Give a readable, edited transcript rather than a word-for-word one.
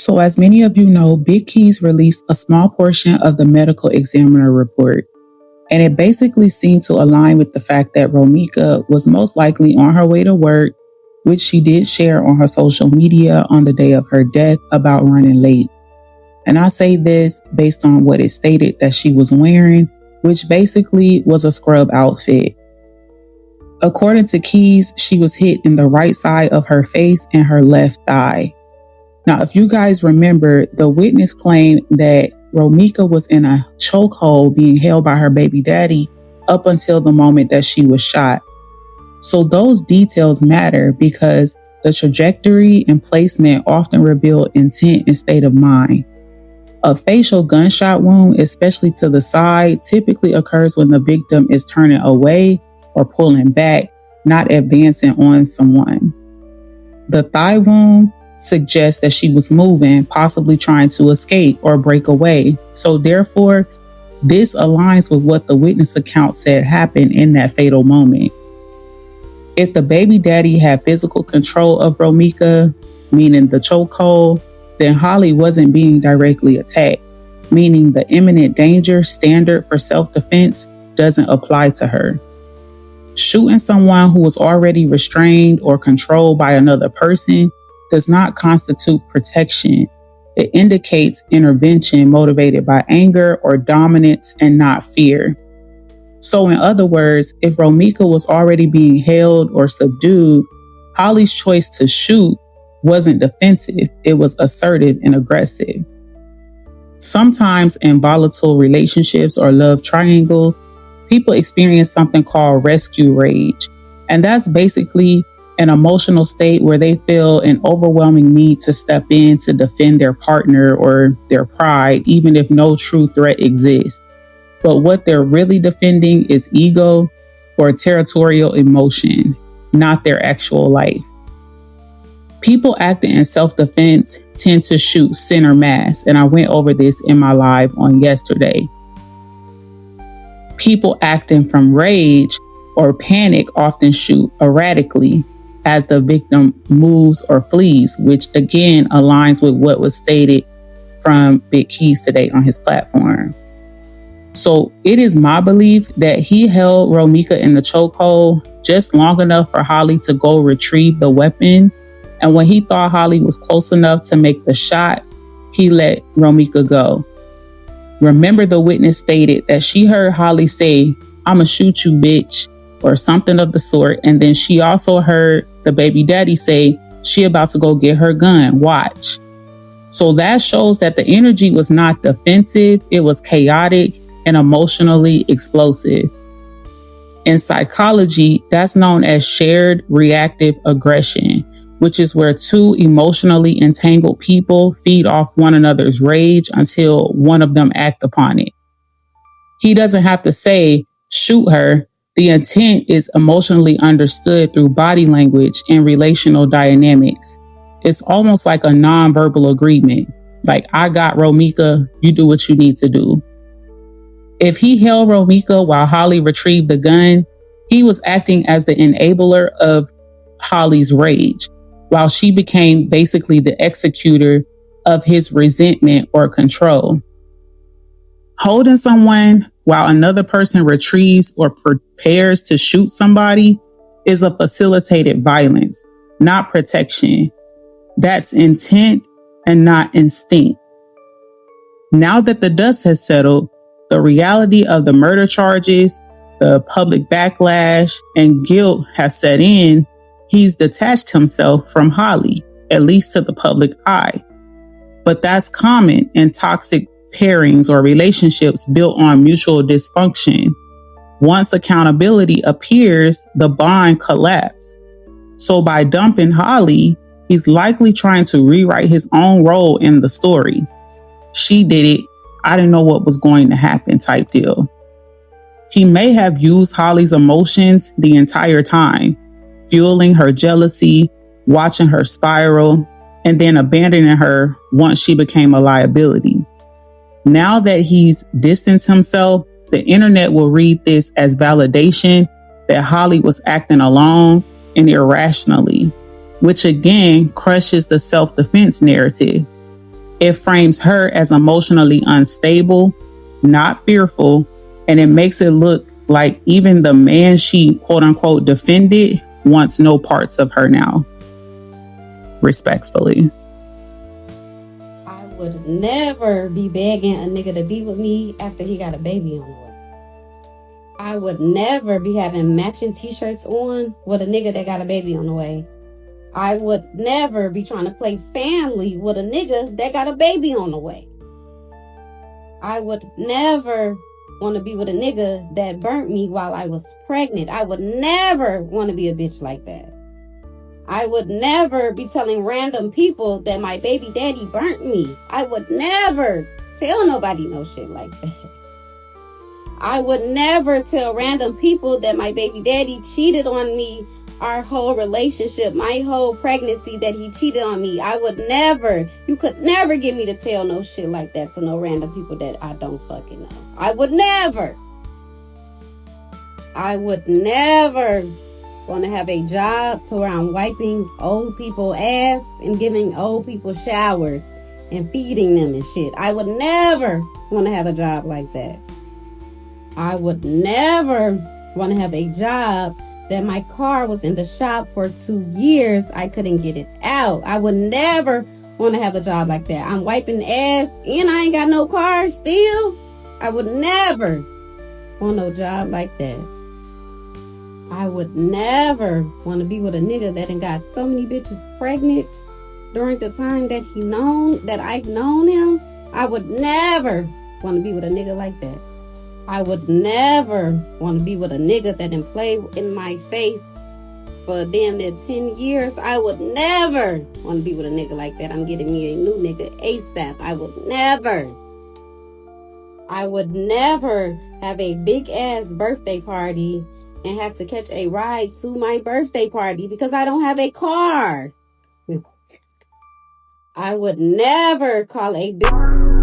So as many of you know, Big Keys released a small portion of the medical examiner report, and it basically seemed to align with the fact that Romeca was most likely on her way to work, which she did share on her social media on the day of her death about running late. And I say this based on what it stated that she was wearing, which basically was a scrub outfit. According to Keys, she was hit in the right side of her face and her left thigh. Now, if you guys remember, the witness claimed that Romeca was in a chokehold being held by her baby daddy up until the moment that she was shot. So those details matter because the trajectory and placement often reveal intent and state of mind. A facial gunshot wound, especially to the side, typically occurs when the victim is turning away or pulling back, not advancing on someone. The thigh wound suggests that she was moving, possibly trying to escape or break away. So therefore, this aligns with what the witness account said happened in that fatal moment. If the baby daddy had physical control of Romeca, meaning the chokehold, then Holly wasn't being directly attacked, meaning the imminent danger standard for self-defense doesn't apply to her. Shooting someone who was already restrained or controlled by another person does not constitute protection. It indicates intervention motivated by anger or dominance and not fear. So in other words, if Romeca was already being held or subdued, Holly's choice to shoot wasn't defensive, it was assertive and aggressive. Sometimes in volatile relationships or love triangles, people experience something called rescue rage. And that's basically an emotional state where they feel an overwhelming need to step in to defend their partner or their pride, even if no true threat exists. But what they're really defending is ego or territorial emotion, not their actual life. People acting in self-defense tend to shoot center mass, and I went over this in my live on yesterday. People acting from rage or panic often shoot erratically as the victim moves or flees, which again aligns with what was stated from Big Keys today on his platform. So it is my belief that he held Romeca in the chokehold just long enough for Holly to go retrieve the weapon. And when he thought Holly was close enough to make the shot, he let Romeca go. Remember, the witness stated that she heard Holly say, "I'ma shoot you, bitch," or something of the sort. And then she also heard the baby daddy say, "She about to go get her gun, watch." So that shows that the energy was not defensive, it was chaotic and emotionally explosive. In psychology, that's known as shared reactive aggression, which is where two emotionally entangled people feed off one another's rage until one of them act upon it. He doesn't have to say, "Shoot her." The intent is emotionally understood through body language and relational dynamics. It's almost like a nonverbal agreement. Like, I got Romeca, you do what you need to do. If he held Romeca while Holly retrieved the gun, he was acting as the enabler of Holly's rage, while she became basically the executor of his resentment or control. Holding someone while another person retrieves or prepares to shoot somebody is a facilitated violence, not protection. That's intent and not instinct. Now that the dust has settled, the reality of the murder charges, the public backlash, and guilt have set in, he's detached himself from Holly, at least to the public eye. But that's common in toxic pairings or relationships built on mutual dysfunction. Once accountability appears, the bond collapses. So by dumping Holly, he's likely trying to rewrite his own role in the story. She did it, I didn't know what was going to happen type deal. He may have used Holly's emotions the entire time, fueling her jealousy, watching her spiral, and then abandoning her once she became a liability. Now that he's distanced himself, the internet will read this as validation that Holly was acting alone and irrationally, which again crushes the self-defense narrative. It frames her as emotionally unstable, not fearful, and it makes it look like even the man she quote unquote defended wants no parts of her now. Respectfully. I would never be begging a nigga to be with me after he got a baby on the way. I would never be having matching t-shirts on with a nigga that got a baby on the way. I would never be trying to play family with a nigga that got a baby on the way. I would never want to be with a nigga that burnt me while I was pregnant. I would never want to be a bitch like that. I would never be telling random people that my baby daddy burnt me. I would never tell nobody no shit like that. I would never tell random people that my baby daddy cheated on me our whole relationship, my whole pregnancy, that he cheated on me. I would never, you could never get me to tell no shit like that to no random people that I don't fucking know. I would never want to have a job to where I'm wiping old people's ass and giving old people showers and feeding them and shit. I would never want to have a job like that. I would never want to have a job that my car was in the shop for 2 years. I couldn't get it out. I would never want to have a job like that. I'm wiping ass and I ain't got no car still. I would never want no job like that. I would never want to be with a nigga that done got so many bitches pregnant during the time that I've known him. I would never want to be with a nigga like that. I would never want to be with a nigga that didn't play in my face for damn near 10 years. I would never want to be with a nigga like that. I'm getting me a new nigga ASAP. I would never have a big ass birthday party and have to catch a ride to my birthday party because I don't have a car. I would never call a bitch